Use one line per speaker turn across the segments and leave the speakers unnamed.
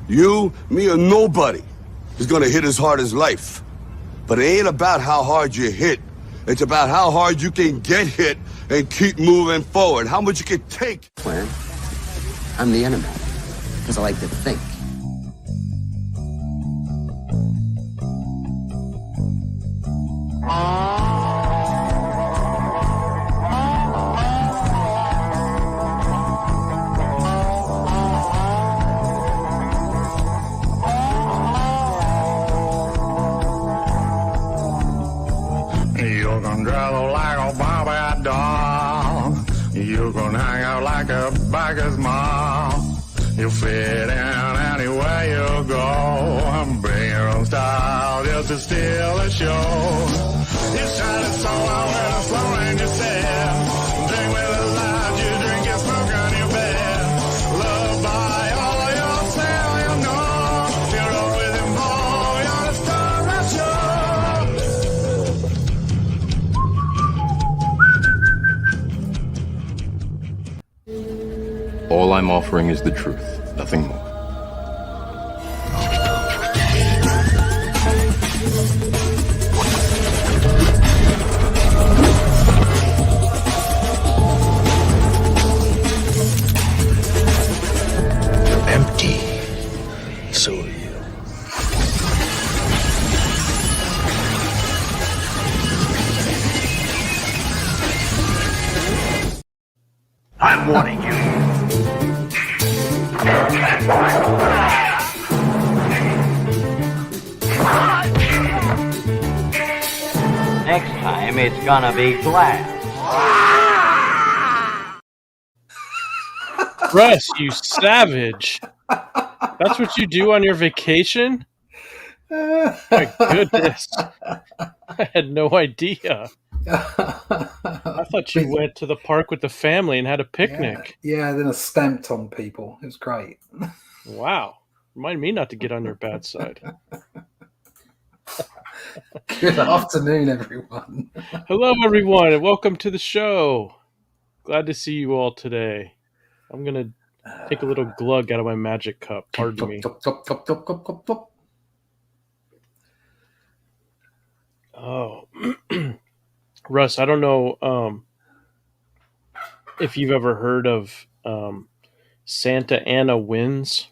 You, me, or nobody is gonna hit as hard as life. But it ain't about how hard you hit. It's about how hard you can get hit and keep moving forward. How much you can take.
Where? I'm the enemy. Because I like to think.
You can travel like a Bobby doll. You can hang out like a biker's mom. You fit in anywhere you go. Bring your own style just to steal the show. You shine so out when I'm slowing your set. Drink with a light, you drink and smoke on your bed. Love by all yourself, you know. You're always involved, you're the star of the show.
All I'm offering is the truth, nothing more.
You're empty. So are you. I'm warning you.
Next time it's gonna be glass.
Russ, you savage. That's what you do on your vacation? My goodness. I had no idea. I thought you went to the park with the family and had a picnic.
Yeah, then I stamped on people. It was great.
Wow. Remind me not to get on your bad side.
Good afternoon, everyone.
Hello, everyone, and welcome to the show. Glad to see you all today. I'm going to take a little glug out of my magic cup. Pardon me. Oh, Russ, I don't know if you've ever heard of Santa Ana winds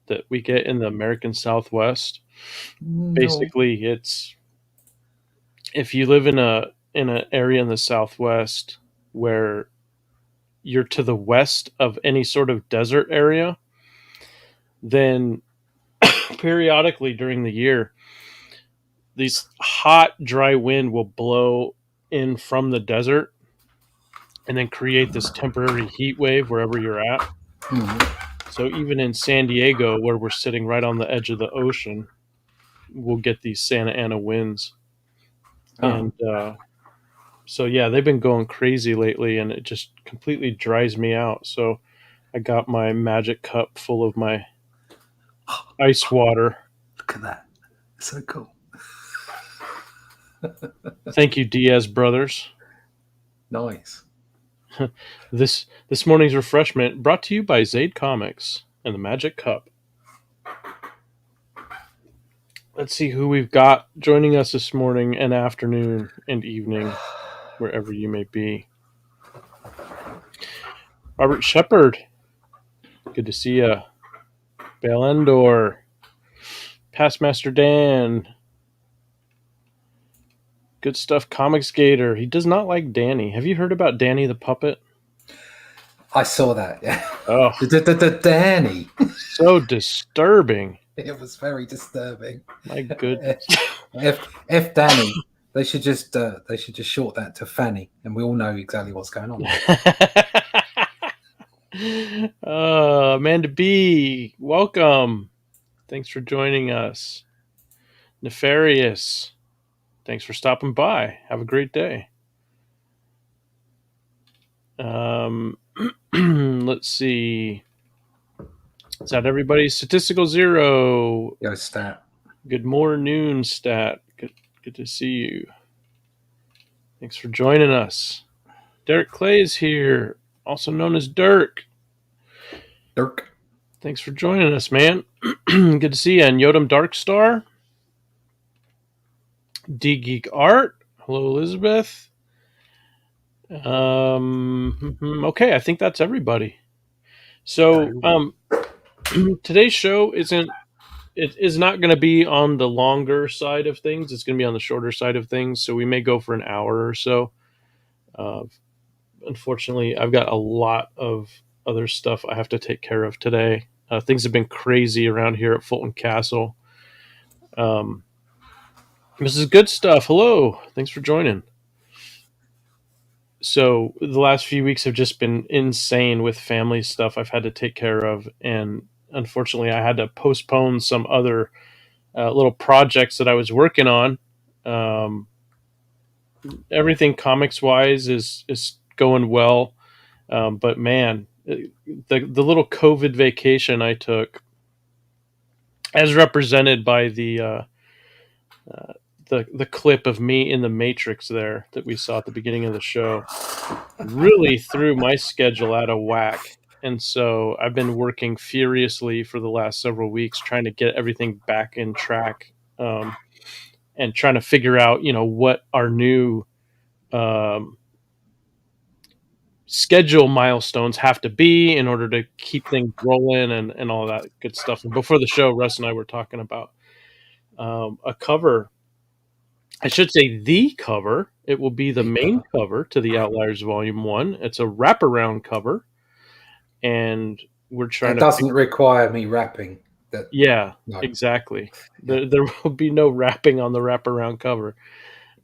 that we get in the American Southwest.
No.
Basically, it's if you live in an area in the Southwest where you're to the west of any sort of desert area, then periodically during the year, these hot, dry wind will blow in from the desert and then create this temporary heat wave wherever you're at.
Mm-hmm.
So even in San Diego, where we're sitting right on the edge of the ocean, we'll get these Santa Ana winds.
Oh.
And so, yeah, they've been going crazy lately, and it just completely dries me out. So I got my magic cup full of my ice water.
Look at that. So cool.
Thank you, Diaz brothers.
Nice.
This morning's refreshment brought to you by Zaid Comics and the Magic Cup. Let's see who we've got joining us this morning and afternoon and evening, wherever you may be. Robert Shepard, good to see you. Bale Endor, Pastmaster Dan, good stuff. Comics Gator. He does not like Danny. Have you heard about Danny the puppet?
I saw that. Yeah.
Oh,
Danny.
So disturbing.
It was very disturbing.
My goodness.
If Danny, they should just short that to Fanny, and we all know exactly what's going on.
Amanda B, welcome. Thanks for joining us. Nefarious, thanks for stopping by. Have a great day. Let's see. Is that everybody? Statistical Zero.
Yo, Stat.
Good morning, Stat. Good to see you. Thanks for joining us. Derek Clay is here, also known as Dirk.
Dirk.
Thanks for joining us, man. Good to see you. And Yodam Darkstar, D Geek Art. Hello, Elizabeth. Okay, I think that's everybody. So, today's show is not going to be on the longer side of things. It's going to be on the shorter side of things. So we may go for an hour or so. Unfortunately, I've got a lot of other stuff I have to take care of today. Things have been crazy around here at Fulton Castle. This is good stuff. Hello. Thanks for joining. So the last few weeks have just been insane with family stuff I've had to take care of. And unfortunately, I had to postpone some other little projects that I was working on. Everything comics wise is going well. But man, the little COVID vacation I took, as represented by the clip of me in the Matrix there that we saw at the beginning of the show, really threw my schedule out of whack. And so I've been working furiously for the last several weeks trying to get everything back in track, and trying to figure out, what our new schedule milestones have to be in order to keep things rolling and all that good stuff. And before the show, Russ and I were talking about a cover. I should say the cover. It will be the main cover to the Outliers Volume 1. It's a wraparound cover. And we're trying
It
to...
doesn't require me rapping.
Yeah,
No.
exactly. There will be no rapping on the wraparound cover.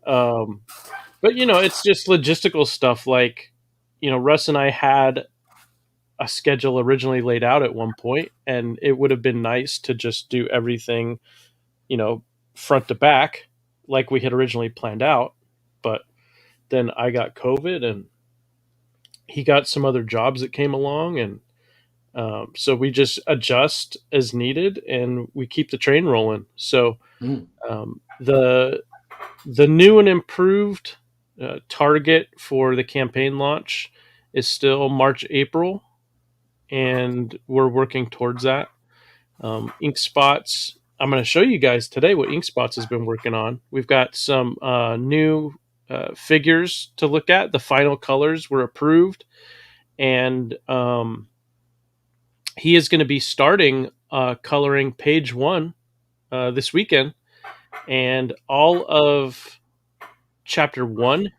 But, it's just logistical stuff. Like, Russ and I had a schedule originally laid out at one point, and it would have been nice to just do everything, front to back like we had originally planned out. But then I got COVID and he got some other jobs that came along, and so we just adjust as needed and we keep the train rolling. So the new and improved target for the campaign launch is still March, April, and we're working towards that. Ink Spots, I'm going to show you guys today what Ink Spots has been working on. We've got some new figures to look at. The final colors were approved, and he is going to be starting coloring page 1 this weekend, and all of chapter 1,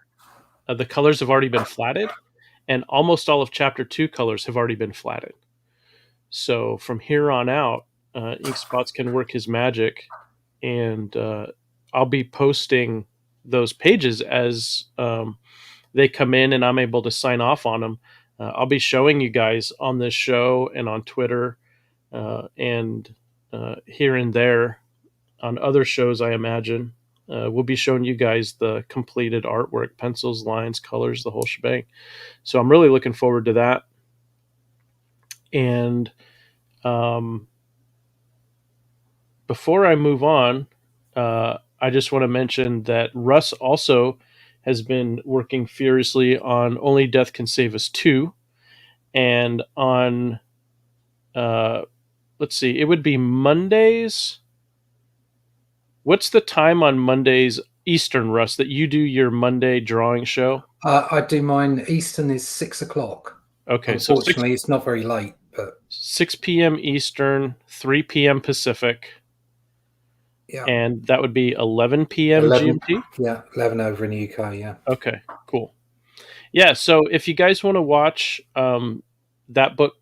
the colors have already been flatted, and almost all of chapter 2 colors have already been flatted. So from here on out, Ink Spots can work his magic, and I'll be posting those pages as they come in and I'm able to sign off on them. I'll be showing you guys on this show and on Twitter and here and there on other shows, I imagine. We'll be showing you guys the completed artwork, pencils, lines, colors, the whole shebang. So I'm really looking forward to that. And before I move on, I just want to mention that Russ also has been working furiously on Only Death Can Save Us 2. And on, let's see, it would be Mondays. What's the time on Mondays Eastern, Russ, that you do your Monday drawing show?
I do mine. Eastern is 6 o'clock.
Okay,
unfortunately, it's not very late, but
6 p.m. Eastern, 3 p.m. Pacific.
yeah,
And that would be 11 p.m.
11,
GMT?
Yeah, 11 over in the UK, yeah.
Okay, cool. Yeah, so if you guys want to watch that book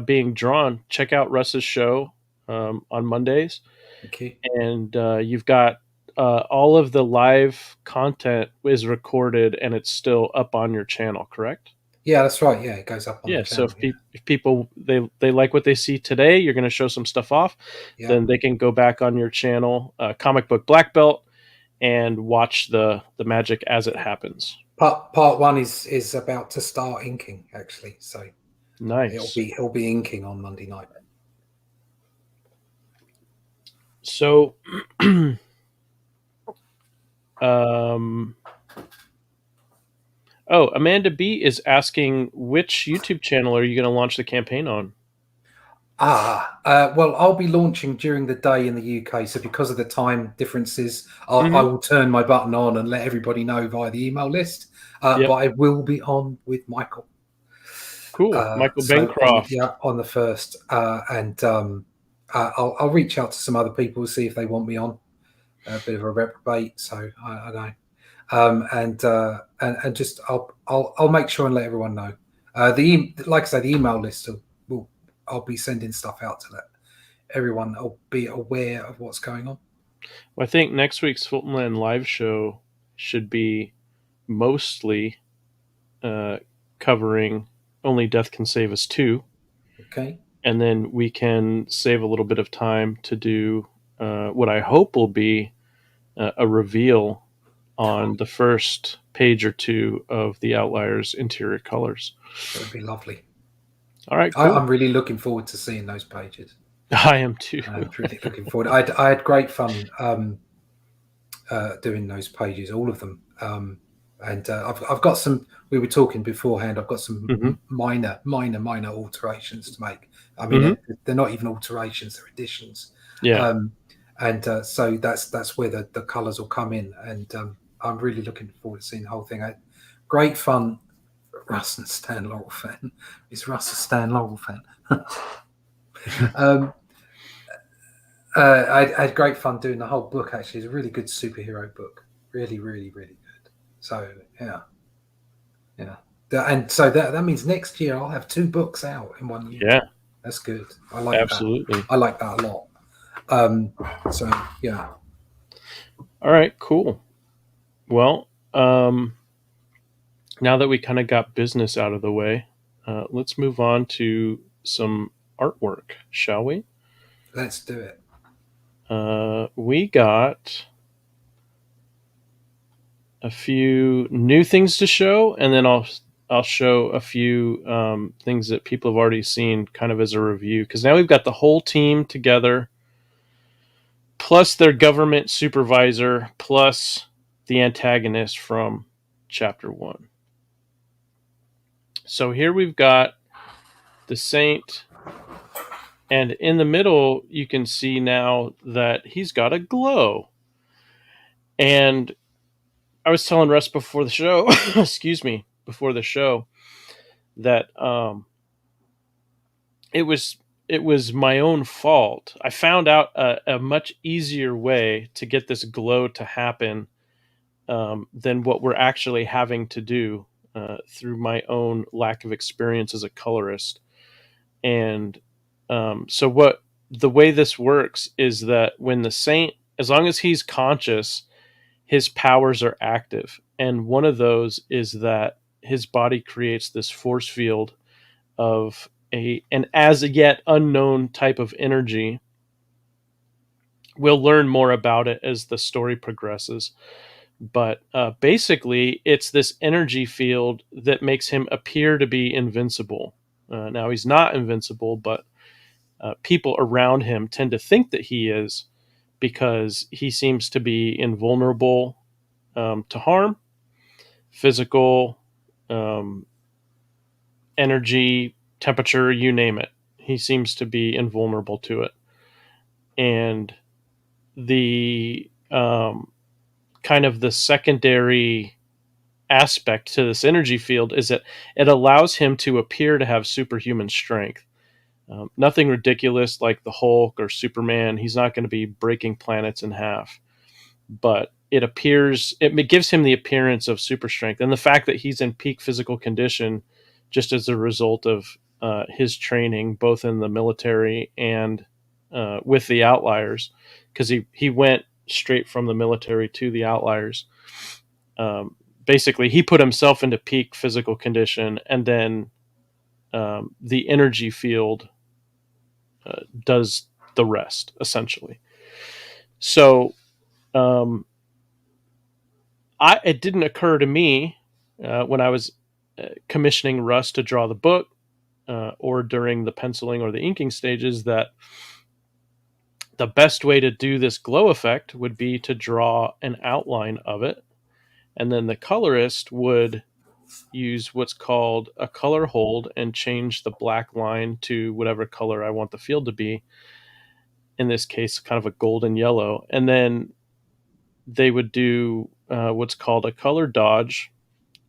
being drawn, check out Russ's show on Mondays.
Okay.
And you've got all of the live content is recorded and it's still up on your channel, correct?
Yeah, that's right. Yeah, it goes up on the channel.
So if people they like what they see today, you're going to show some stuff off, then they can go back on your channel, Comic Book Black Belt, and watch the magic as it happens.
Part 1 is about to start inking, actually. So
nice.
It'll be inking on Monday night.
So Amanda B is asking, which YouTube channel are you going to launch the campaign on?
Well, I'll be launching during the day in the UK, so because of the time differences, I will turn my button on and let everybody know via the email list.
Yep.
But I will be on with Michael.
Cool. Michael
So
Bancroft.
on the first, and I'll reach out to some other people, see if they want me on. A bit of a reprobate, so I know. And just I'll make sure and let everyone know. Like I say, the email list I'll be sending stuff out to let everyone be aware of what's going on.
Well, I think next week's Fultonland live show should be mostly covering Only Death Can Save Us 2.
Okay.
And then we can save a little bit of time to do what I hope will be a reveal on the first page or two of the Outliers interior colors.
That would be lovely.
All right, cool.
I'm really looking forward to seeing those pages.
I am too.
I'm really looking forward. I had great fun doing those pages, all of them. And I've got some. We were talking beforehand. I've got some minor alterations to make. I mean, they're not even alterations; they're additions.
Yeah.
So that's where the colours will come in, and I'm really looking forward to seeing the whole thing. Great fun. Russ and Stan Laurel fan. Is Russ a Stan Laurel fan? I had great fun doing the whole book. Actually, it's a really good superhero book. Really, really, really good. So yeah. And so that means next year I'll have 2 books out in 1 year.
Yeah,
that's good. I like
absolutely.
that. I like that a lot. So yeah.
All right, cool. Well, now that we kind of got business out of the way, let's move on to some artwork, shall we?
Let's do it.
We got a few new things to show, and then I'll show a few things that people have already seen kind of as a review, because now we've got the whole team together, plus their government supervisor, plus the antagonist from chapter 1. So here we've got the Saint, and in the middle you can see now that he's got a glow. And I was telling Russ before the show, before the show, that it was my own fault. I found out a much easier way to get this glow to happen than what we're actually having to do through my own lack of experience as a colorist. And so the way this works is that when the Saint, as long as he's conscious, his powers are active. And one of those is that his body creates this force field of an as yet unknown type of energy. We'll learn more about it as the story progresses. But basically, it's this energy field that makes him appear to be invincible. Now, he's not invincible, but people around him tend to think that he is, because he seems to be invulnerable to harm, physical, energy, temperature, you name it. He seems to be invulnerable to it. And the kind of the secondary aspect to this energy field is that it allows him to appear to have superhuman strength. Nothing ridiculous like the Hulk or Superman. He's not going to be breaking planets in half, but it gives him the appearance of super strength. And the fact that he's in peak physical condition just as a result of his training, both in the military and with the Outliers, because he went straight from the military to the Outliers. Basically, he put himself into peak physical condition, and then the energy field does the rest, essentially. So it didn't occur to me when I was commissioning Russ to draw the book or during the penciling or the inking stages that the best way to do this glow effect would be to draw an outline of it, and then the colorist would use what's called a color hold and change the black line to whatever color I want the field to be. In this case, kind of a golden yellow. And then they would do what's called a color dodge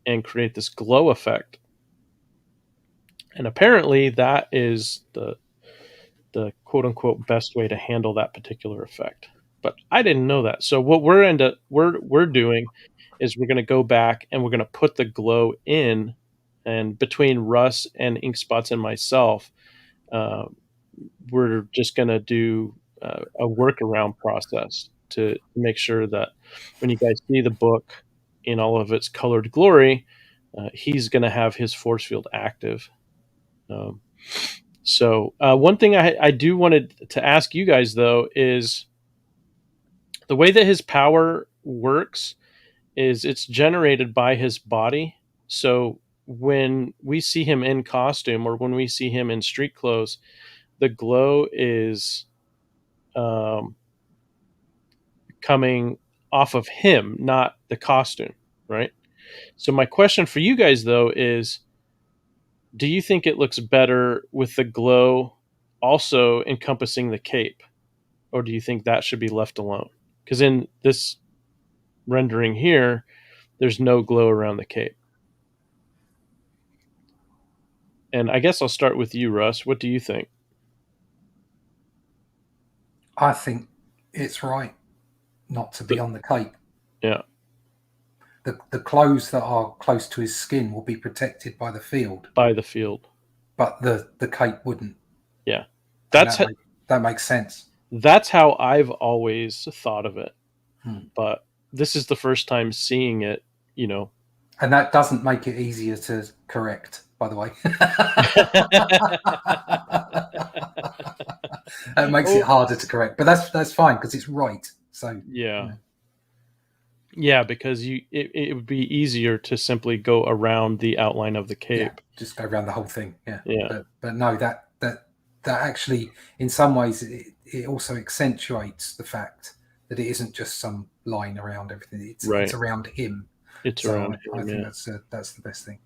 and create this glow effect. And apparently that is the quote unquote best way to handle that particular effect. But I didn't know that. So what we're doing is we're going to go back and we're going to put the glow in, and between Russ and Inkspots and myself, uh, we're just going to do a workaround process to make sure that when you guys see the book in all of its colored glory, he's going to have his force field active. Um, so one thing I do wanted to ask you guys though is the way that his power works is it's generated by his body. So when we see him in costume or when we see him in street clothes, the glow is coming off of him, not the costume, right? So my question for you guys though is, do you think it looks better with the glow also encompassing the cape, or do you think that should be left alone? Because in this rendering here, there's no glow around the cape. And I guess I'll start with you, Russ. What do you think?
I think it's right not to be on the cape.
Yeah.
The clothes that are close to his skin will be protected by the field,
By the field.
but the cape wouldn't.
Yeah.
That makes sense.
That's how I've always thought of it.
Hmm.
But this is the first time seeing it, you know.
And that doesn't make it easier to correct, by the way. It makes it harder to correct, but that's fine because it's right. So
yeah.
You know.
Yeah, because it would be easier to simply go around the outline of the cape.
Yeah, just go around the whole thing. Yeah.
Yeah.
But no, that actually, in some ways, it also accentuates the fact that it isn't just some line around everything. It's around him.
It's around him.
I think that's the best thing.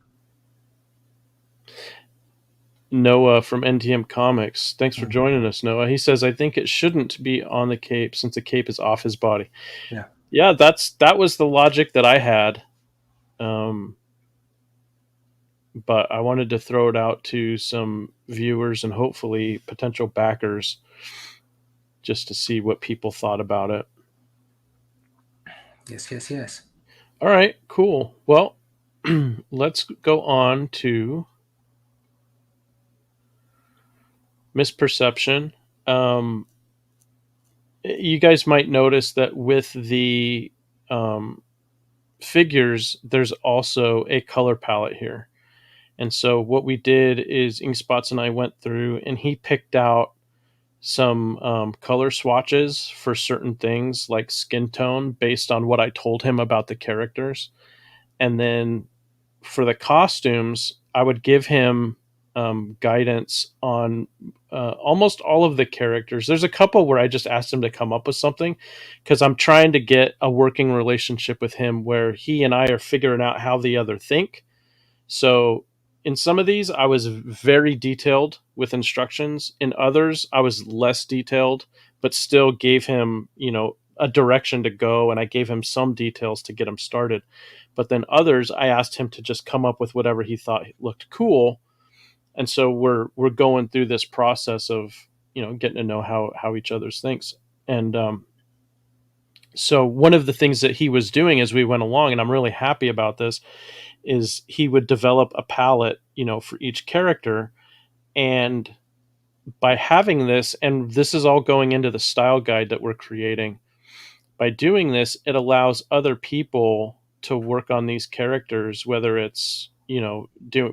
Noah from NTM Comics. Thanks for joining us, Noah. He says, I think it shouldn't be on the cape since the cape is off his body.
Yeah.
Yeah, that was the logic that I had. But I wanted to throw it out to some viewers and hopefully potential backers just to see what people thought about it.
Yes.
All right, cool. Well, let's go on to misperception. You guys might notice that with the figures, there's also a color palette here. And so what we did is Inkspots and I went through and he picked out some color swatches for certain things like skin tone based on what I told him about the characters. And then for the costumes, I would give him guidance on almost all of the characters. There's a couple where I just asked him to come up with something because I'm trying to get a working relationship with him where he and I are figuring out how the other think. So in some of these, I was very detailed with instructions. In others, I was less detailed, but still gave him, a direction to go, and I gave him some details to get him started. But then others, I asked him to just come up with whatever he thought looked cool. And so we're going through this process of, getting to know how each other's thinks. And so one of the things that he was doing as we went along, and I'm really happy about this, is he would develop a palette, for each character. And by having this, and this is all going into the style guide that we're creating, by doing this, it allows other people to work on these characters, whether it's,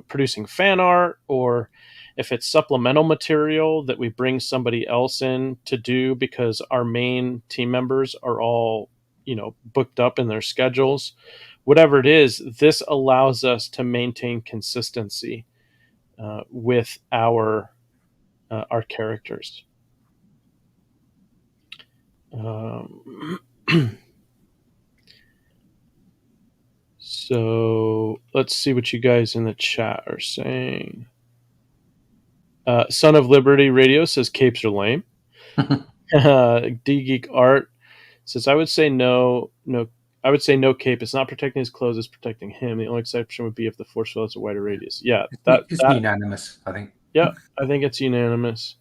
producing fan art or if it's supplemental material that we bring somebody else in to do because our main team members are all, booked up in their schedules. Whatever it is, this allows us to maintain consistency with our characters. So let's see what you guys in the chat are saying. Son of Liberty Radio says capes are lame. D Geek Art says I would say no. I would say no cape. It's not protecting his clothes; it's protecting him. The only exception would be if the force field has a wider radius. Yeah,
It's unanimous, I think.
Yeah, I think it's unanimous.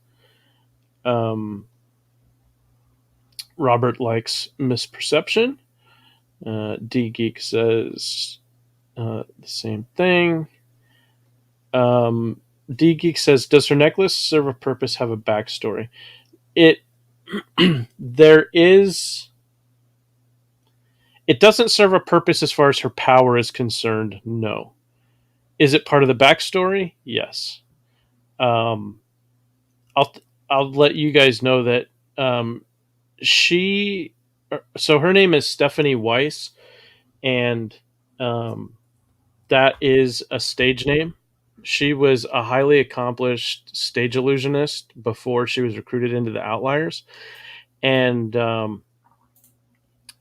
Robert likes misperception. D Geek says the same thing. D Geek says, "Does her necklace serve a purpose? Have a backstory?" It there is. It doesn't serve a purpose as far as her power is concerned. No. Is it part of the backstory? Yes. I'll let you guys know that she. So her name is Stephanie Weiss, and that is a stage name. She was a highly accomplished stage illusionist before she was recruited into the Outliers, and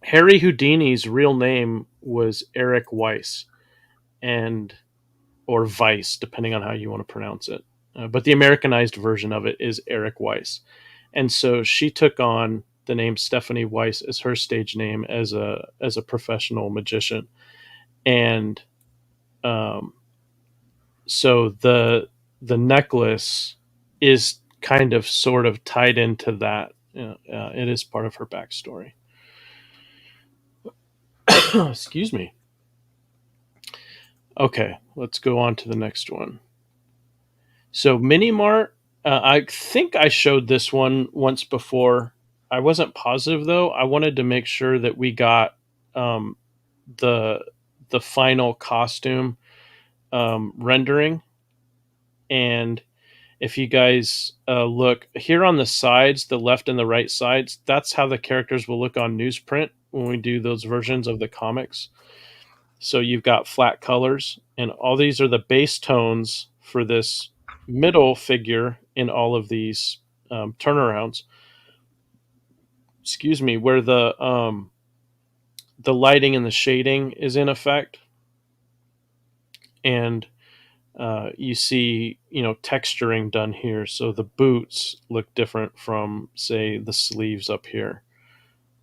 Harry Houdini's real name was Eric Weiss, and or Weiss, depending on how you want to pronounce it. But the Americanized version of it is Eric Weiss, and so she took on the name Stephanie Weiss as her stage name as a professional magician, and so the necklace is kind of sort of tied into that. It is part of her backstory. Excuse me. Okay, let's go on to the next one. So Mini Mart, I think I showed this one once before. I wasn't positive though. I wanted to make sure that we got the final costume rendering. And if you guys look here on the sides, the left and the right sides, that's how the characters will look on newsprint when we do those versions of the comics. So you've got flat colors, and all these are the base tones for this middle figure in all of these turnarounds. Excuse me, where the lighting and the shading is in effect, and you see, texturing done here. So the boots look different from, say, the sleeves up here.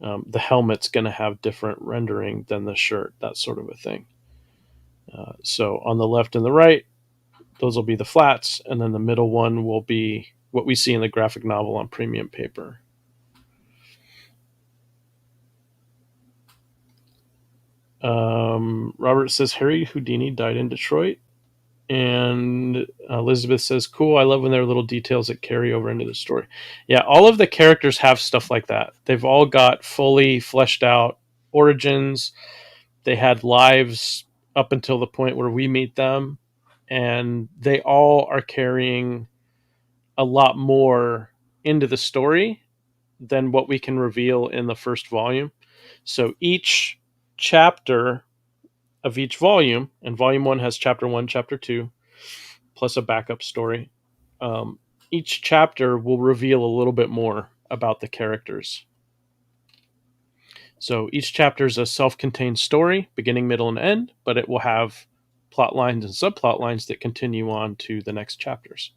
The helmet's going to have different rendering than the shirt, that sort of a thing. So on the left and the right, those will be the flats, and then the middle one will be what we see in the graphic novel on premium paper. Robert says Harry Houdini died in Detroit. And Elizabeth says, cool, I love when there are little details that carry over into the story. Yeah, all of the characters have stuff like that. They've all got fully fleshed out origins. They had lives up until the point where we meet them. And they all are carrying a lot more into the story than what we can reveal in the first volume. So each chapter of each volume, and volume 1 has chapter 1, chapter 2, plus a backup story. Each chapter will reveal a little bit more about the characters. So each chapter is a self-contained story, beginning, middle, and end, but it will have plot lines and subplot lines that continue on to the next chapters.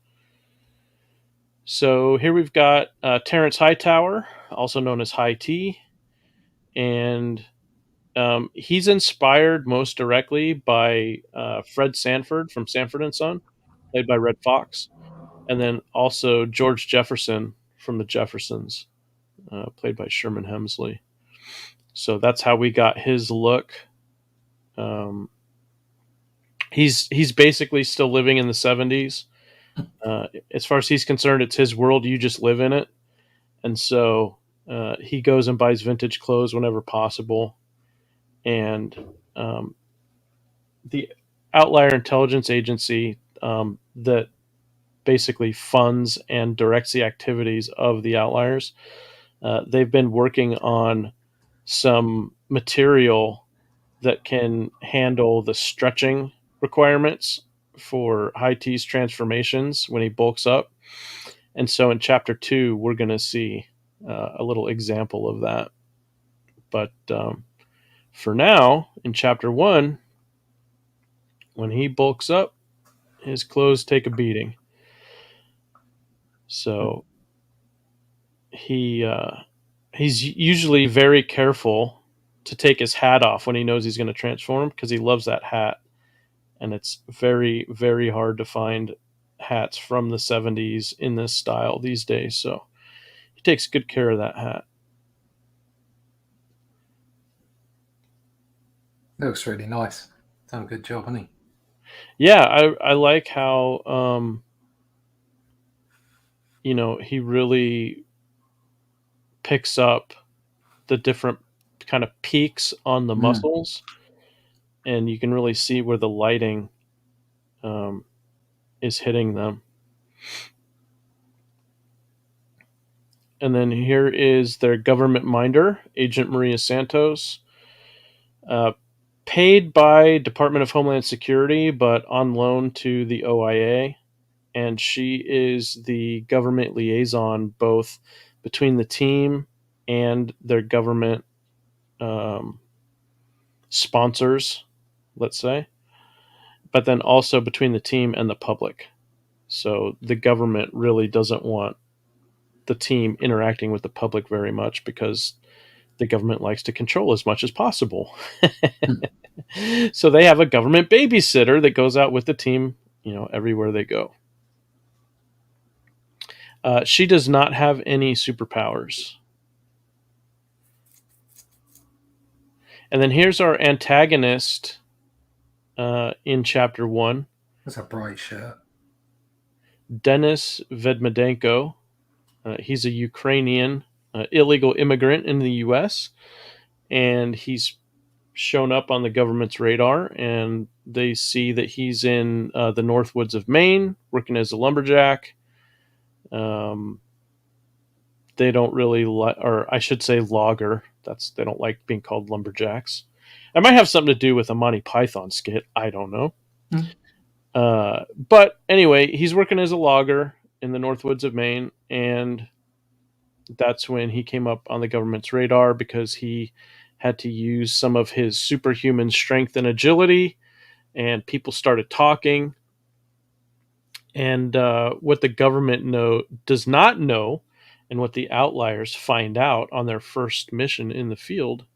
So here we've got Terrence Hightower, also known as High T, and he's inspired most directly by Fred Sanford from Sanford and Son, played by Red Fox, and then also George Jefferson from The Jeffersons, played by Sherman Hemsley. So that's how we got his look. He's basically still living in the 70s. As far as he's concerned, it's his world. You just live in it. And so he goes and buys vintage clothes whenever possible. And the Outlier Intelligence Agency that basically funds and directs the activities of the Outliers, they've been working on some material that can handle the stretching requirements for High T's transformations when he bulks up. And so in chapter 2, we're going to see a little example of that. But for now, in chapter 1, when he bulks up, his clothes take a beating. So he's usually very careful to take his hat off when he knows he's going to transform because he loves that hat, and it's very, very hard to find hats from the 70s in this style these days. So he takes good care of that hat.
Looks really nice. Done a good job, hasn't he?
Yeah, I like how he really picks up the different kind of peaks on the muscles, and you can really see where the lighting is hitting them. And then here is their government minder, Agent Maria Santos, paid by Department of Homeland Security, but on loan to the OIA. And she is the government liaison both between the team and their government sponsors, let's say, but then also between the team and the public. So the government really doesn't want the team interacting with the public very much because the government likes to control as much as possible. So they have a government babysitter that goes out with the team, everywhere they go. She does not have any superpowers. And then here's our antagonist in Chapter 1.
That's a bright shirt.
Denis Vedmedenko. He's a Ukrainian illegal immigrant in the U.S., and he's shown up on the government's radar, and they see that he's in the North Woods of Maine, working as a lumberjack. They don't really or I should say logger. They don't like being called lumberjacks. It might have something to do with a Monty Python skit. I don't know. But anyway, he's working as a logger in the North Woods of Maine, and that's when he came up on the government's radar because he had to use some of his superhuman strength and agility, and people started talking. And what the government does not know, and what the Outliers find out on their first mission in the field,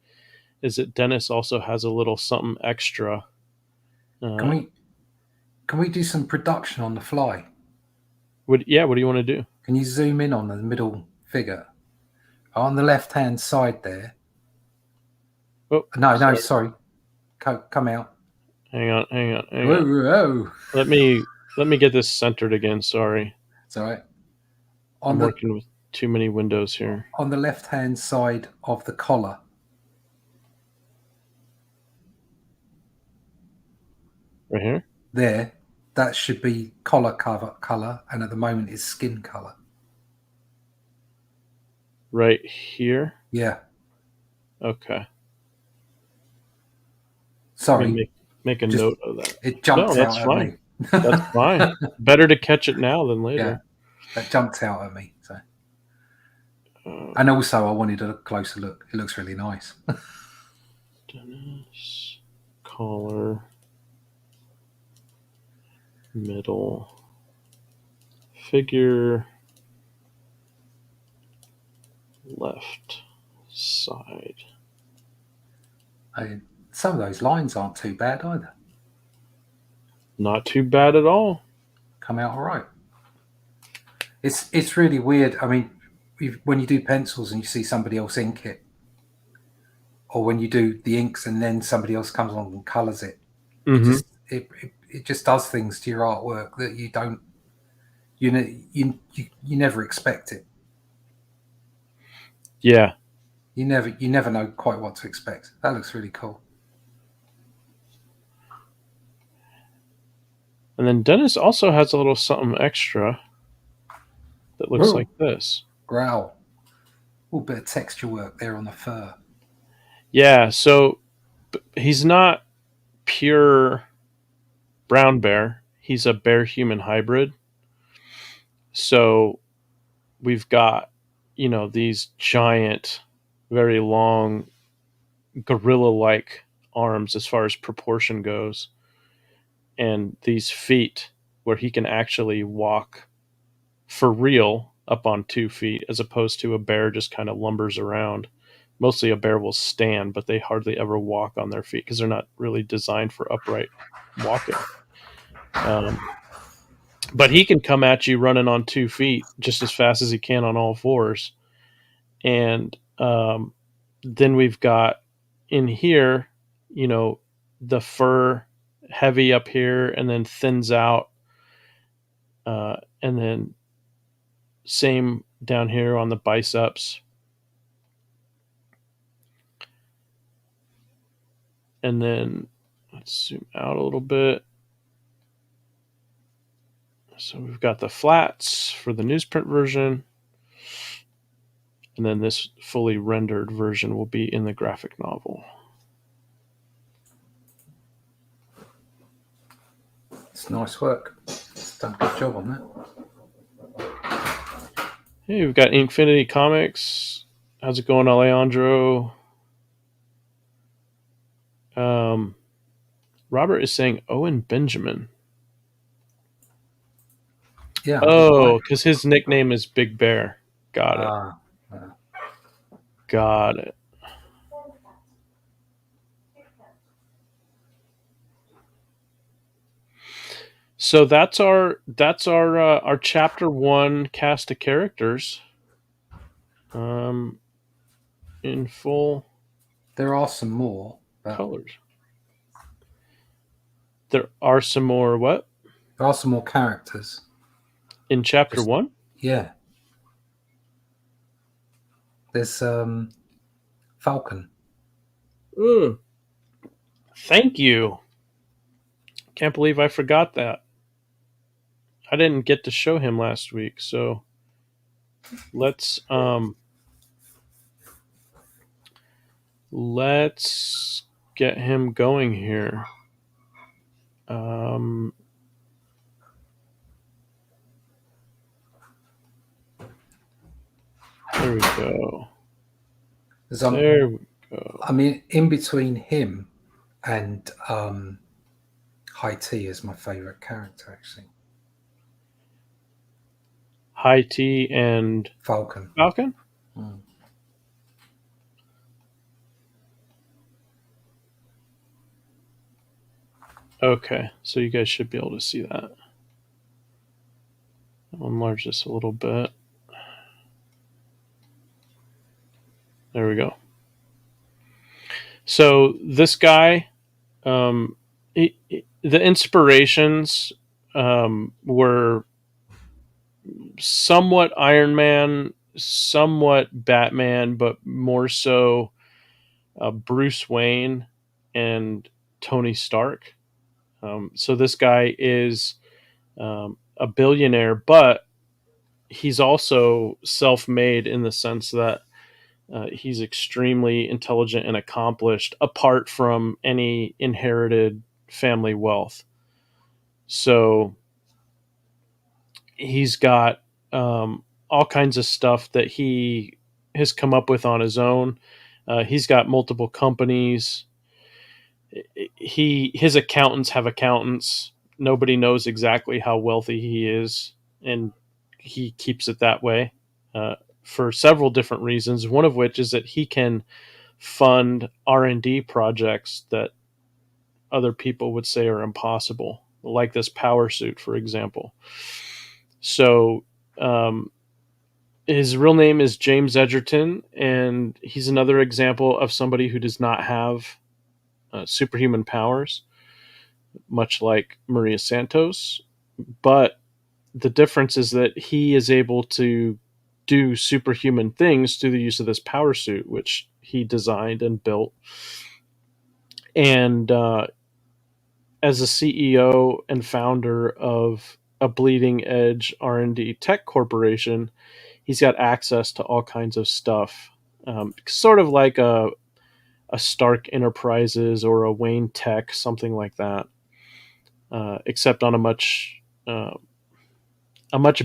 is that Dennis also has a little something extra.
Can we do some production on the fly?
What do you want to do?
Can you zoom in on the middle figure? On the left-hand side there.
Oh,
sorry. Come out.
Hang on.
Whoa.
Let me get this centered again. Sorry.
It's all right.
I'm working with too many windows here.
On the left-hand side of the collar.
Right here?
There. That should be collar color, and at the moment is skin color.
Right here?
Yeah.
Okay.
Sorry.
Make a note of that.
It jumped out at me.
That's fine. Better to catch it now than later.
Yeah, that jumped out at me. So, and also I wanted a closer look. It looks really nice.
Dennis, collar, middle, figure, left side.
Some of those lines aren't too bad either.
Not too bad at all.
Come out all right. It's really weird. I mean, when you do pencils and you see somebody else ink it, or when you do the inks and then somebody else comes along and colours it, it just does things to your artwork that you don't, you never expect it.
Yeah.
You never know quite what to expect. That looks really cool.
And then Dennis also has a little something extra that looks like this.
Growl. A little bit of texture work there on the fur.
Yeah, so he's not pure brown bear. He's a bear-human hybrid. So we've got, these giant, very long, gorilla-like arms as far as proportion goes. and these feet where he can actually walk for real up on 2 feet, as opposed to a bear just kind of lumbers around. Mostly a bear will stand, but they hardly ever walk on their feet because they're not really designed for upright walking. But he can come at you running on 2 feet just as fast as he can on all fours. And then we've got in here, the fur heavy up here and then thins out. And then same down here on the biceps. And then let's zoom out a little bit. So we've got the flats for the newsprint version. And then this fully rendered version will be in the graphic novel.
It's nice work. It's done a good job on that.
Hey, we've got Infinity Comics. How's it going, Alejandro? Robert is saying Owen Benjamin.
Yeah.
Oh, because his nickname is Big Bear. Got it. Got it. So that's our chapter 1 cast of characters. In full.
There are some more
colors. There are some more what?
There are some more characters
in chapter 1.
Yeah. There's Falcon.
Thank you. Can't believe I forgot that. I didn't get to show him last week, so let's get him going here. There we go. There we go.
I mean, in between him and High T is my favorite character, actually.
High T and
Falcon.
Okay, so you guys should be able to see that. I'll enlarge this a little bit. There we go. So this guy, the inspirations were somewhat Iron Man, somewhat Batman, but more so Bruce Wayne and Tony Stark. So this guy is a billionaire, but he's also self-made in the sense that he's extremely intelligent and accomplished apart from any inherited family wealth. So he's got all kinds of stuff that he has come up with on his own. He's got multiple companies. His accountants have accountants. Nobody knows exactly how wealthy he is, and he keeps it that way for several different reasons, one of which is that he can fund R&D projects that other people would say are impossible, like this power suit, for example. So his real name is James Edgerton, and he's another example of somebody who does not have superhuman powers, much like Maria Santos. But the difference is that he is able to do superhuman things through the use of this power suit, which he designed and built. And as a CEO and founder of a bleeding edge R&D tech corporation, he's got access to all kinds of stuff, sort of like a Stark Enterprises or a Wayne Tech, something like that, except on a much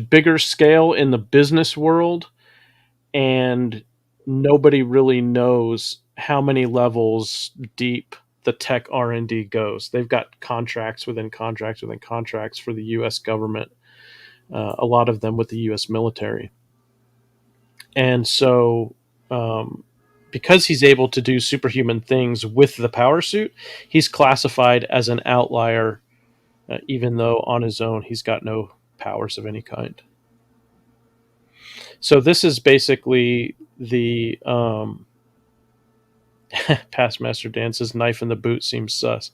bigger scale in the business world, and nobody really knows how many levels deep the tech R&D goes. They've got contracts within contracts within contracts for the U.S. government, a lot of them with the U.S. military. And so, because he's able to do superhuman things with the power suit, he's classified as an outlier, even though on his own he's got no powers of any kind. So this is basically the past Master Dan says knife in the boot seems sus.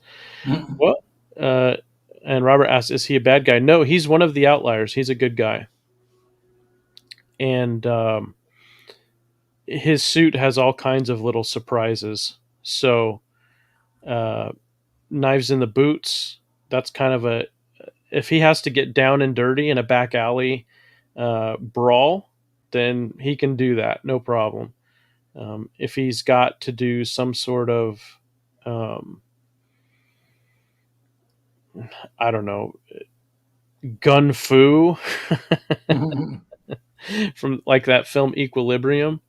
Well, and Robert asks, is he a bad guy? No, he's one of the outliers. He's a good guy. And his suit has all kinds of little surprises. So knives in the boots, that's kind of a, if he has to get down and dirty in a back alley brawl, then he can do that, no problem. If he's got to do some sort of, I don't know, gun fu from like that film Equilibrium,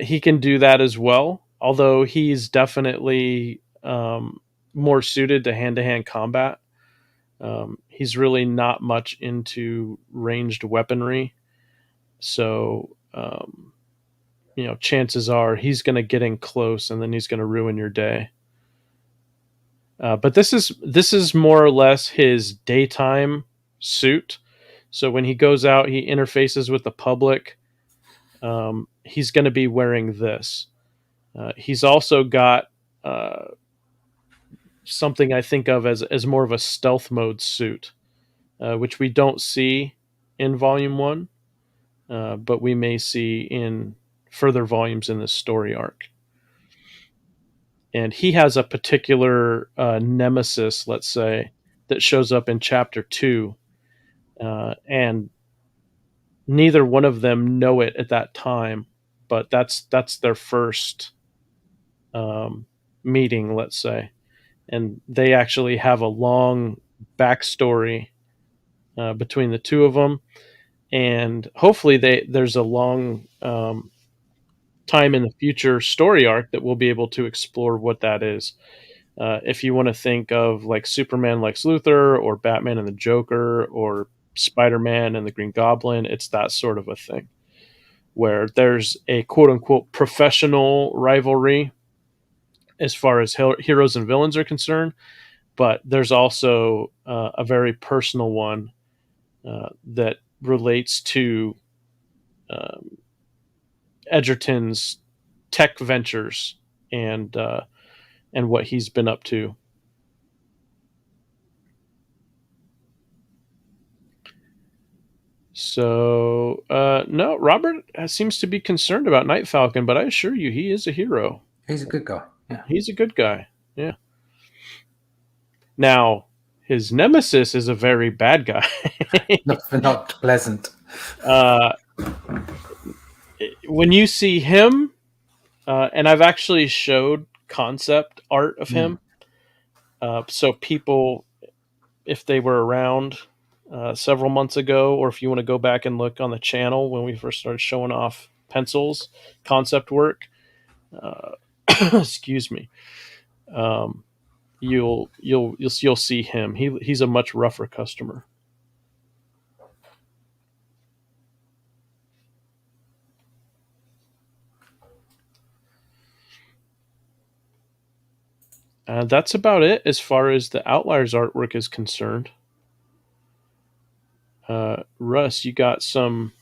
he can do that as well. Although he's definitely more suited to hand-to-hand combat. He's really not much into ranged weaponry. So, chances are he's going to get in close and then he's going to ruin your day. But this is more or less his daytime suit. So when he goes out, he interfaces with the public. He's going to be wearing this. He's also got something I think of as more of a stealth mode suit, which we don't see in Volume 1, but we may see in further volumes in this story arc. And he has a particular nemesis, let's say, that shows up in Chapter 2, and neither one of them know it at that time, but that's their first meeting, let's say. And they actually have a long backstory between the two of them, and hopefully there's a long time in the future story arc that we'll be able to explore what that is. If you want to think of like Superman Lex Luthor, or Batman and the Joker, or Spider-Man and the Green Goblin, it's that sort of a thing where there's a quote-unquote professional rivalry as far as heroes and villains are concerned, but there's also a very personal one that relates to Edgerton's tech ventures and what he's been up to. So no, Robert seems to be concerned about Night Falcon, but I assure you, he is a hero.
He's a good guy. Yeah.
He's a good guy. Yeah. Now, his nemesis is a very bad guy.
not pleasant.
When you see him, and I've actually showed concept art of him, so people, if they were around several months ago, or if you want to go back and look on the channel when we first started showing off pencils, concept work, excuse me, you'll see him. He's a much rougher customer. That's about it as far as the Outliers artwork is concerned. Russ, you got some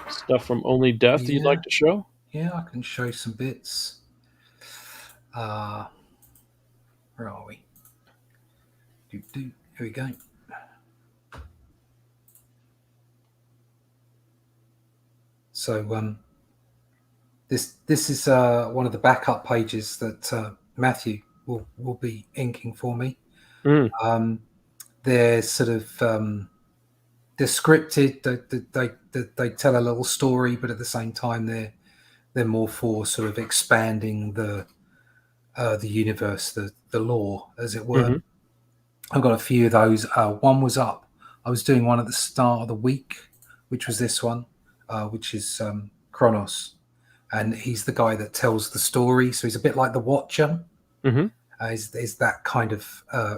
stuff from Only Death that you'd like to show?
Yeah, I can show some bits. Where are we? Here we go. So this is one of the backup pages that Matthew will be inking for me. They're sort of they're scripted. They tell a little story, but at the same time they're more for sort of expanding the universe, the lore, as it were. Mm-hmm. I've got a few of those. One was up. I was doing one at the start of the week, which was this one, which is Kronos, and he's the guy that tells the story. So he's a bit like the Watcher. Mm-hmm. Is that kind of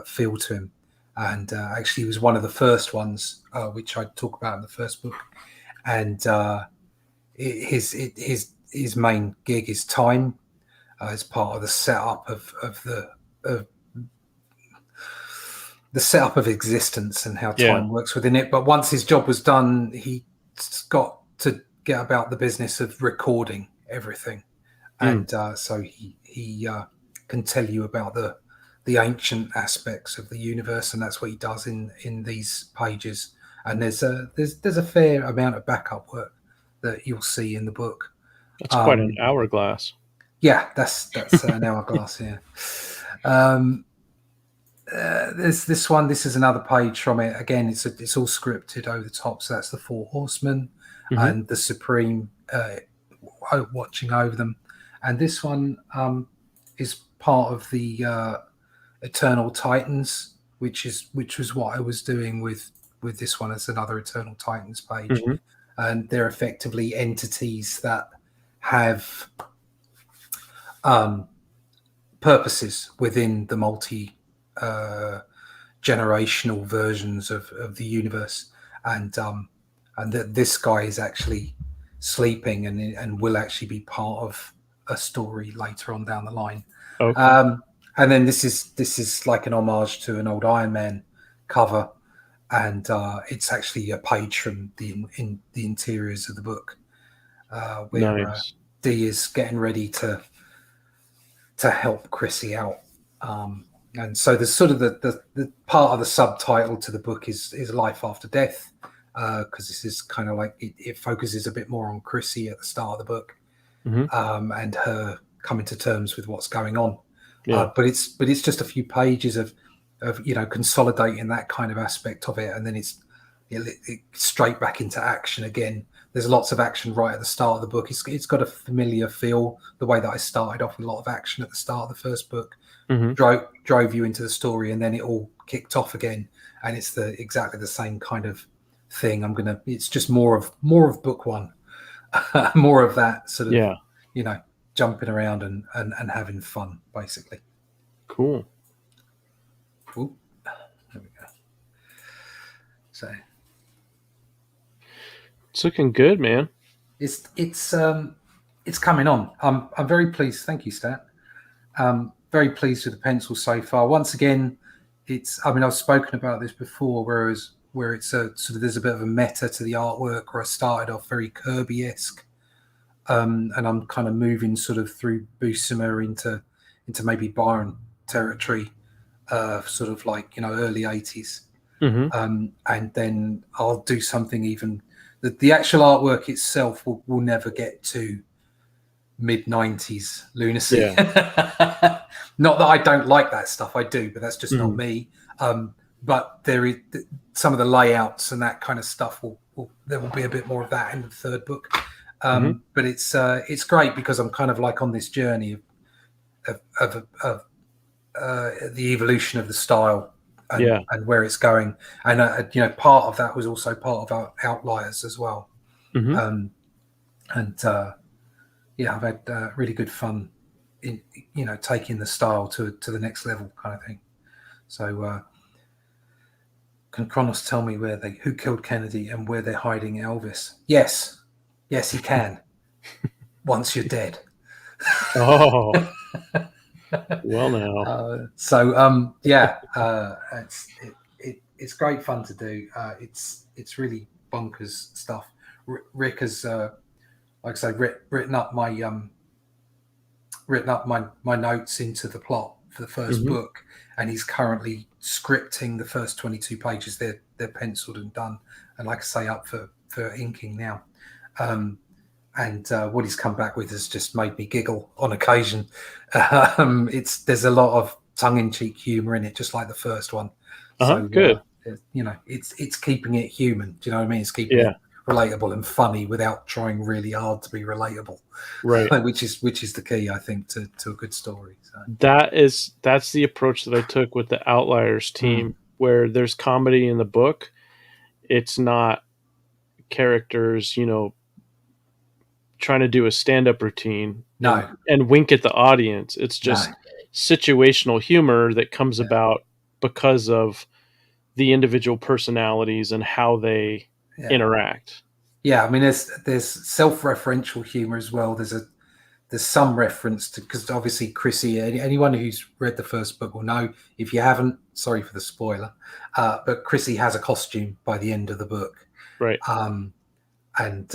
feel to him. And actually, he was one of the first ones, which I talk about in the first book. And his main gig is time, as part of the setup of the setup of existence and how time works within it. But once his job was done, he got to get about the business of recording everything, and so he can tell you about the ancient aspects of the universe, and that's what he does in these pages. And there's a fair amount of backup work that you'll see in the book.
That's quite an hourglass.
Yeah, that's an hourglass. Yeah. There's this one. This is another page from it. Again, it's all scripted over the top. So that's the Four Horsemen and the Supreme watching over them. And this one is part of the Eternal Titans, which was what I was doing with this one as another Eternal Titans page. And they're effectively entities that have purposes within the generational versions of the universe, and that this guy is actually sleeping and will actually be part of a story later on down the line.
Okay.
And then this is like an homage to an old Iron Man cover, and it's actually a page from the interiors of the book, where
Nice.
Dee is getting ready to help Chrissy out. And so there's sort of the part of the subtitle to the book is Life After Death, because this is kind of like it focuses a bit more on Chrissy at the start of the book, and her coming to terms with what's going on. But it's just a few pages of consolidating that kind of aspect of it, and then it's straight back into action again. There's lots of action right at the start of the book. It's got a familiar feel, the way that I started off with a lot of action at the start of the first book. Drove you into the story, and then it all kicked off again, and it's exactly the same kind of thing. It's just more of book one, more of that sort of jumping around and having fun, basically.
Cool.
Ooh, there we go. So
it's looking good, man.
It's coming on. I'm very pleased. Thank you, Stat. Very pleased with the pencil so far. Once again, I've spoken about this before, where it's a sort of, there's a bit of a meta to the artwork, where I started off very Kirby-esque, and I'm kind of moving sort of through Buscema into maybe Byron territory, sort of like early 80s, and then I'll do something even. The actual artwork itself will never get to mid-90s lunacy.
Yeah.
Not that I don't like that stuff, I do, but that's just not me. But there is some of the layouts and that kind of stuff there will be a bit more of that in the third book. But it's great because I'm kind of like on this journey of the evolution of the style and where it's going. And part of that was also part of our Outliers as well. I've had really good fun in taking the style to the next level, kind of thing. So can Kronos tell me who killed Kennedy and where they're hiding Elvis? Yes he can. Once you're dead.
Oh. Well, now.
It's great fun to do. It's really bonkers stuff. Rick has, like I say, written up my notes into the plot for the first book, and he's currently scripting the first 22 pages. They're penciled and done, and like I say, up for inking now. And what he's come back with has just made me giggle on occasion. There's a lot of tongue-in-cheek humor in it, just like the first one. So
good.
It's keeping it human. Do you know what I mean? It's keeping it relatable and funny without trying really hard to be relatable.
Right.
which is the key, I think, to a good story. So.
That's the approach that I took with the Outliers team, where there's comedy in the book. It's not characters, trying to do a stand-up routine and wink at the audience. It's just situational humor that comes about because of the individual personalities and how they interact.
Yeah, I mean, there's self-referential humor as well. There's some reference to, because obviously Chrissy, anyone who's read the first book will know. If you haven't, sorry for the spoiler, but Chrissy has a costume by the end of the book,
Right.
And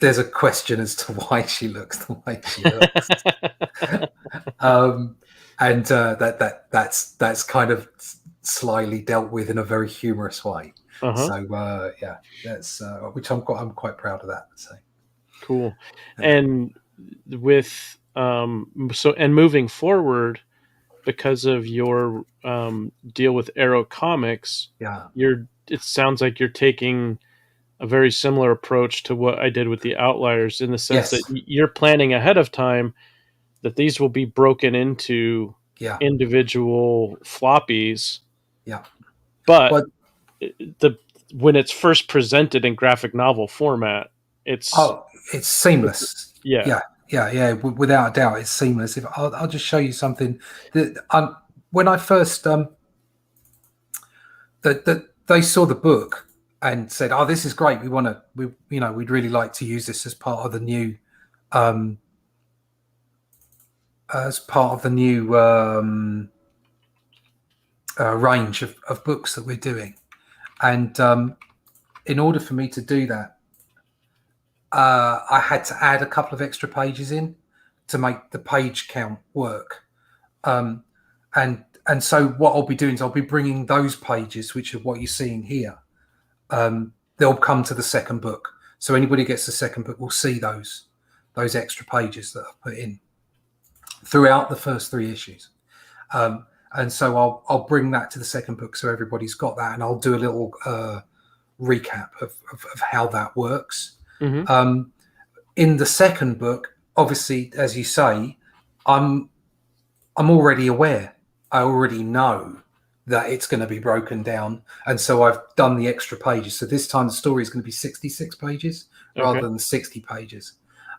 there's a question as to why she looks the way she looks. And that's kind of slyly dealt with in a very humorous way. So yeah, that's which I'm quite proud of that. So
cool. And with and moving forward, because of your deal with Arrow Comics, it sounds like you're taking a very similar approach to what I did with the Outliers, in the sense that you're planning ahead of time that these will be broken into individual floppies.
Yeah.
But when it's first presented in graphic novel format, it's
seamless.
Yeah.
Without a doubt, it's seamless. If I'll just show you something that when I first they saw the book and said, "Oh, this is great. We'd really like to use this as part of the new range of books that we're doing." And in order for me to do that, I had to add a couple of extra pages in to make the page count work. And so what I'll be doing is I'll be bringing those pages, which are what you're seeing here. They'll come to the second book. So anybody who gets the second book will see those extra pages that I've put in throughout the first 3 issues. And so I'll bring that to the second book, so everybody's got that, and I'll do a little recap of how that works. In the second book, obviously, as you say, I'm already aware. I already know that it's going to be broken down, and so I've done the extra pages. So this time the story is going to be 66 pages rather than 60 pages,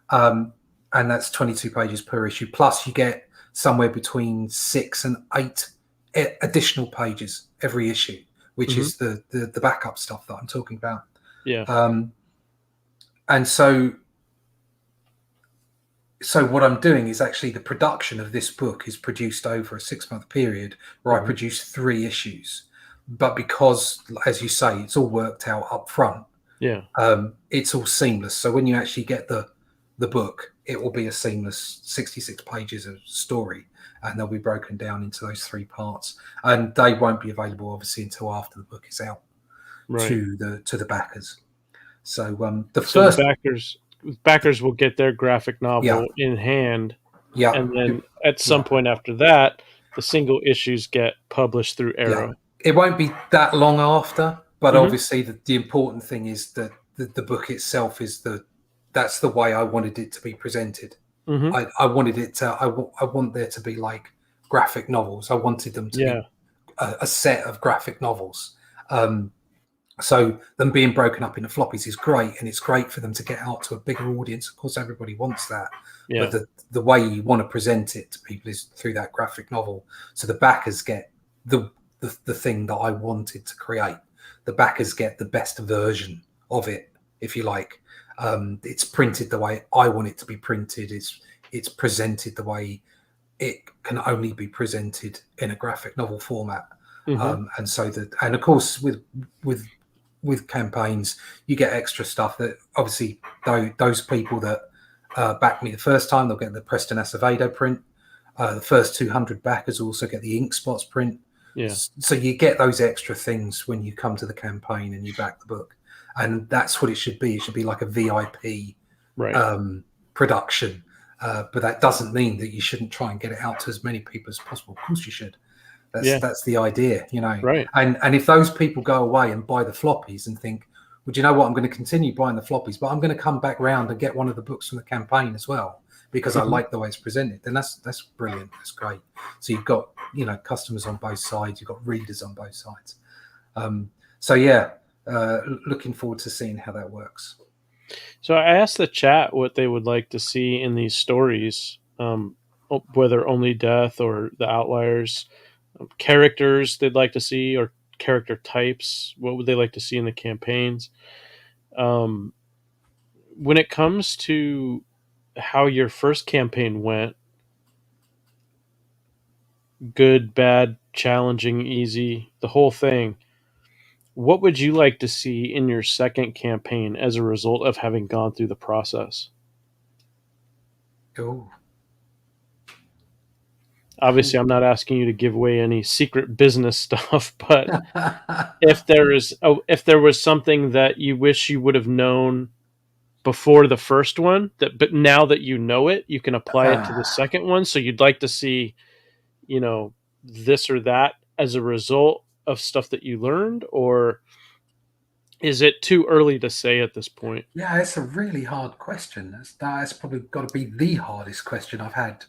and that's 22 pages per issue. Plus, you get somewhere between 6 and 8 additional pages every issue, which is the backup stuff that I'm talking about. And so what I'm doing is actually the production of this book is produced over a 6-month period where I produce 3 issues. But because, as you say, it's all worked out up front, it's all seamless. So when you actually get the book, it will be a seamless 66 pages of story, and they'll be broken down into those 3 parts. And they won't be available, obviously, until after the book is out to the backers. So the backers will get their graphic novel in hand, and then at some point after that, the single issues get published through Arrow. It won't be that long after, but obviously the important thing is that the book itself is that's the way I wanted it to be presented. I wanted it to. I want there to be like graphic novels. I wanted them to be a set of graphic novels. So them being broken up into floppies is great, and it's great for them to get out to a bigger audience. Of course, everybody wants that. But the way you want to present it to people is through that graphic novel. So the backers get the thing that I wanted to create. The backers get the best version of it, if you like. It's printed the way I want it to be printed. It's presented the way it can only be presented in a graphic novel format. And so and of course with campaigns, you get extra stuff that obviously those people that backed me the first time, they'll get the Preston Acevedo print. The first 200 backers also get the Ink Spots print. So you get those extra things when you come to the campaign and you back the book. And that's what it should be. It should be like a VIP production. But that doesn't mean that you shouldn't try and get it out to as many people as possible. Of course you should. That's the idea, you know. And if those people go away and buy the floppies and think, well, do you know what? I'm going to continue buying the floppies, but I'm going to come back round and get one of the books from the campaign as well because I like the way it's presented. Then that's brilliant. That's great. So you've got, you know, customers on both sides. You've got readers on both sides. Looking forward to seeing how that works.
So I asked the chat what they would like to see in these stories. whether Only Death or the Outliers, characters they'd like to see or character types. What would they like to see in the campaigns? Um, when it comes to how your first campaign went, good, bad, challenging, easy, the whole thing. What would you like to see in your second campaign as a result of having gone through the process?
Oh,
Obviously, I'm not asking you to give away any secret business stuff, but if there was something that you wish you would have known before the first one, but now that you know it, you can apply it to the second one. So you'd like to see, this or that as a result of stuff that you learned, or is it too early to say at this point?
yeah, it's a really hard question. That's probably got to be the hardest question I've had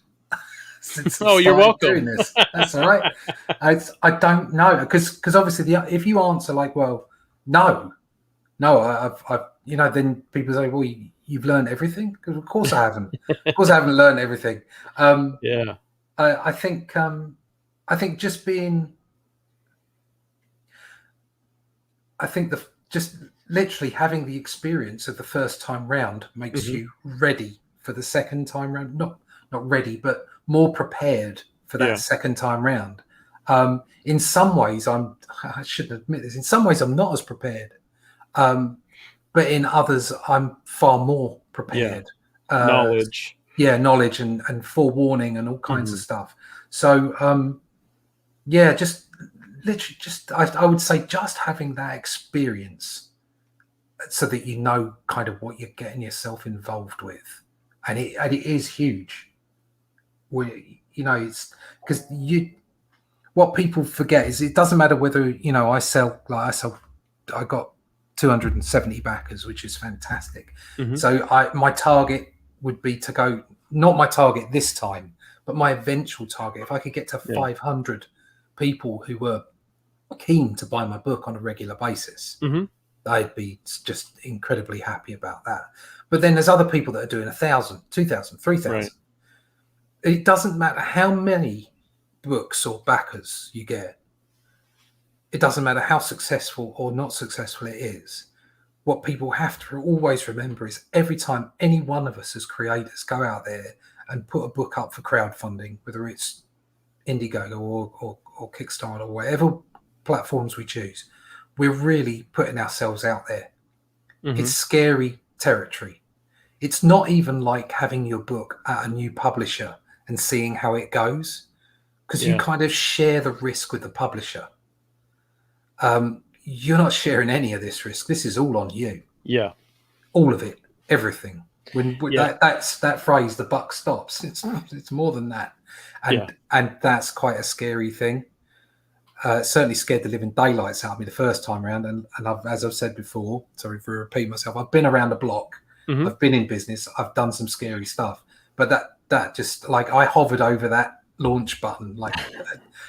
since I
Oh, you're
started
welcome.
doing this. That's all right. I don't know because obviously if you answer like, well, no, I've then people say, well, you've learned everything, because of course I haven't. Of course I haven't learned everything.
Yeah.
I think just being, I think just literally having the experience of the first time round makes
Mhm.
you ready for the second time round. Not ready, but more prepared for that
Yeah.
second time round. In some ways, I shouldn't admit this. In some ways, I'm not as prepared, but in others, I'm far more prepared.
Knowledge.
Knowledge and forewarning and all kinds of
Mhm.
stuff. So just literally, I would say just having that experience, so that you know kind of what you're getting yourself involved with, and it is huge. It's because what people forget is it doesn't matter whether I got 270 backers, which is fantastic.
Mhm.
So my target would be to go, not my target this time, but my eventual target. If I could get to
Yeah.
500 people who were keen to buy my book on a regular basis,
Mhm.
I'd be just incredibly happy about that. But then there's other people that are doing 1,000, 2,000, 3,000.
Right.
It doesn't matter how many books or backers you get. It doesn't matter how successful or not successful it is. What people have to always remember is every time any one of us as creators go out there and put a book up for crowdfunding, whether it's Indiegogo or Kickstarter or whatever platforms we choose, we're really putting ourselves out there.
Mhm.
It's scary territory. It's not even like having your book at a new publisher and seeing how it goes, because you
Yeah.
kind of share the risk with the publisher. You're not sharing any of this risk. This is all on you.
Yeah.
All of it, everything.
Yeah.
That's that phrase, the buck stops. It's more than that, and that's quite a scary thing. Certainly scared the living daylights out of me the first time around, and as I've said before, sorry for repeating myself, I've been around the block.
Mhm.
I've been in business. I've done some scary stuff, but that just, like, I hovered over that launch button, like,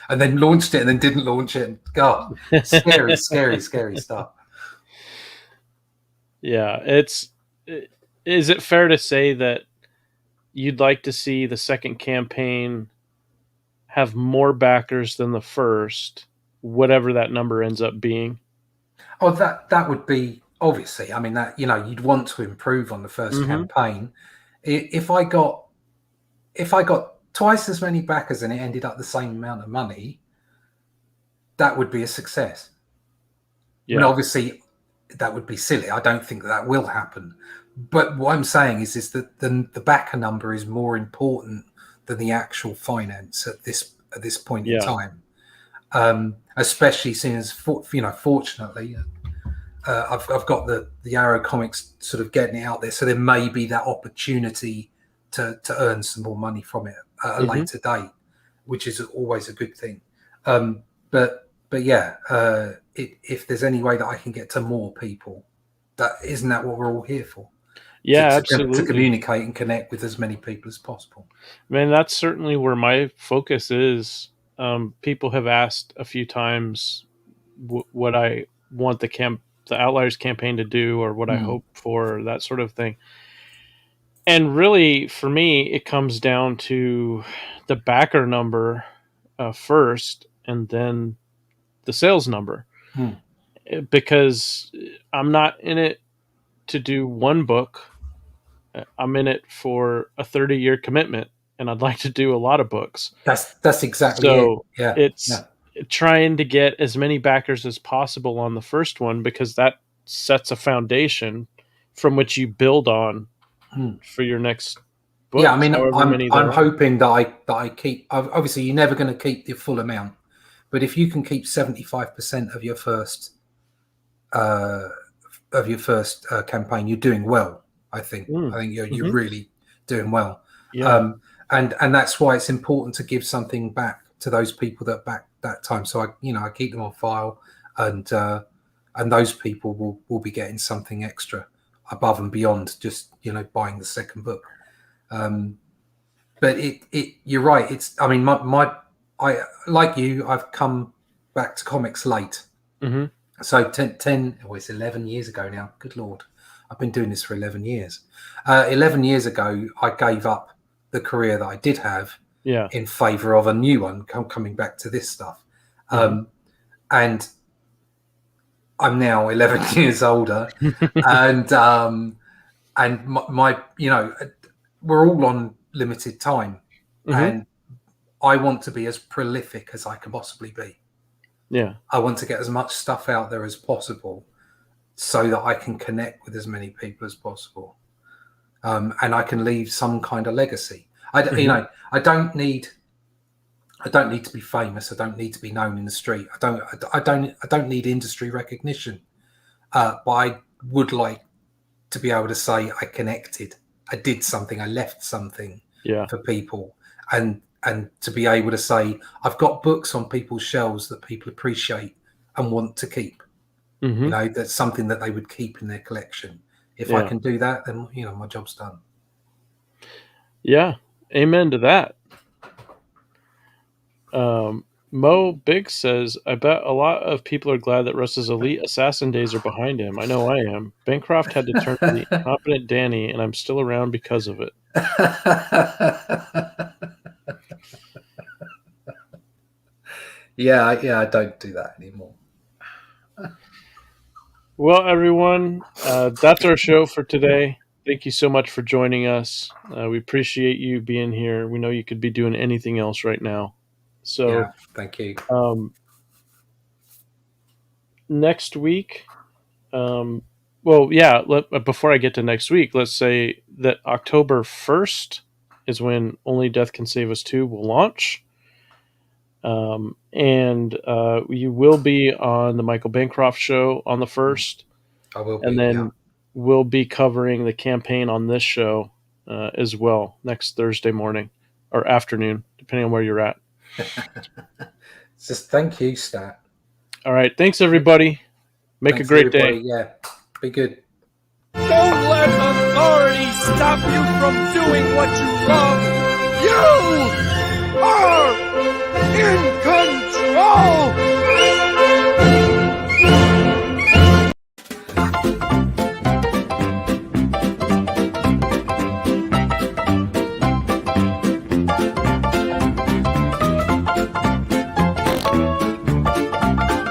and then launched it and then didn't launch it. God, scary, scary, scary stuff.
Yeah. Is it fair to say that you'd like to see the second campaign have more backers than the first, whatever that number ends up being?
Oh, that would be, obviously. I mean, that, you'd want to improve on the first
Mhm.
campaign. If I got twice as many backers and it ended up the same amount of money, that would be a success. I mean,
Yeah.
obviously, that would be silly. I don't think that will happen. But what I'm saying is that the backer number is more important than the actual finance at this point in
Yeah.
time. Especially since, fortunately, I've got the Arrow comics sort of getting it out there, so there may be that opportunity to earn some more money from it at a
Mhm.
later date, which is always a good thing. But yeah, if there's any way that I can get to more people, isn't that what we're all here for?
Yeah,
To
absolutely.
communicate and connect with as many people as possible.
Man, that's certainly where my focus is. People have asked a few times what I want the Outliers campaign to do, or what I hope for, that sort of thing. And really, for me, it comes down to the backer number first, and then the sales number. Because I'm not in it to do one book. I'm in it for a 30-year commitment, and I'd like to do a lot of books.
That's exactly
So
it. Yeah,
it's trying to get as many backers as possible on the first one, because that sets a foundation from which you build on for your next book.
Yeah, I mean, I'm hoping that I keep. Obviously, you're never going to keep the full amount, but if you can keep 75% of your first campaign, you're doing well. I think you're really doing well.
Yeah.
And that's why it's important to give something back to those people that back that time. So I keep them on file, and those people will be getting something extra above and beyond just buying the second book. But you're right. It's, I mean, I like you, I've come back to comics late. So 11 years ago now. Good Lord. I've been doing this for 11 years. 11 years ago, I gave up the career that I did have in favor of a new one, coming back to this stuff. And I'm now 11 years older, and my we're all on limited time, and I want to be as prolific as I can possibly be.
Yeah,
I want to get as much stuff out there as possible, so that I can connect with as many people as possible, and I can leave some kind of legacy. I don't need to be famous. I don't need to be known in the street. I don't need industry recognition. But I would like to be able to say I connected, I did something, I left something for people, and to be able to say I've got books on people's shelves that people appreciate and want to keep. That's something that they would keep in their collection. If I can do that, then my job's done.
Yeah, amen to that. Mo Big says, I bet a lot of people are glad that Russ's elite assassin days are behind him. I know I am. Bancroft had to turn to the incompetent Danny, and I'm still around because of it.
Yeah, I don't do that anymore.
Well, everyone, that's our show for today. Thank you so much for joining us. We appreciate you being here. We know you could be doing anything else right now. So,
thank you.
Next week, before I get to next week, let's say that October 1st is when Only Death Can Save Us 2 will launch. And you will be on the Michael Bancroft show on the 1st.
I will be,
and then we'll be covering the campaign on this show as well next Thursday morning or afternoon, depending on where you're at.
Just thank you, Stat.
All right. Thanks, everybody. Thanks, a great day.
Yeah. Be good.
Don't let authority stop you from doing what you love. You are in control.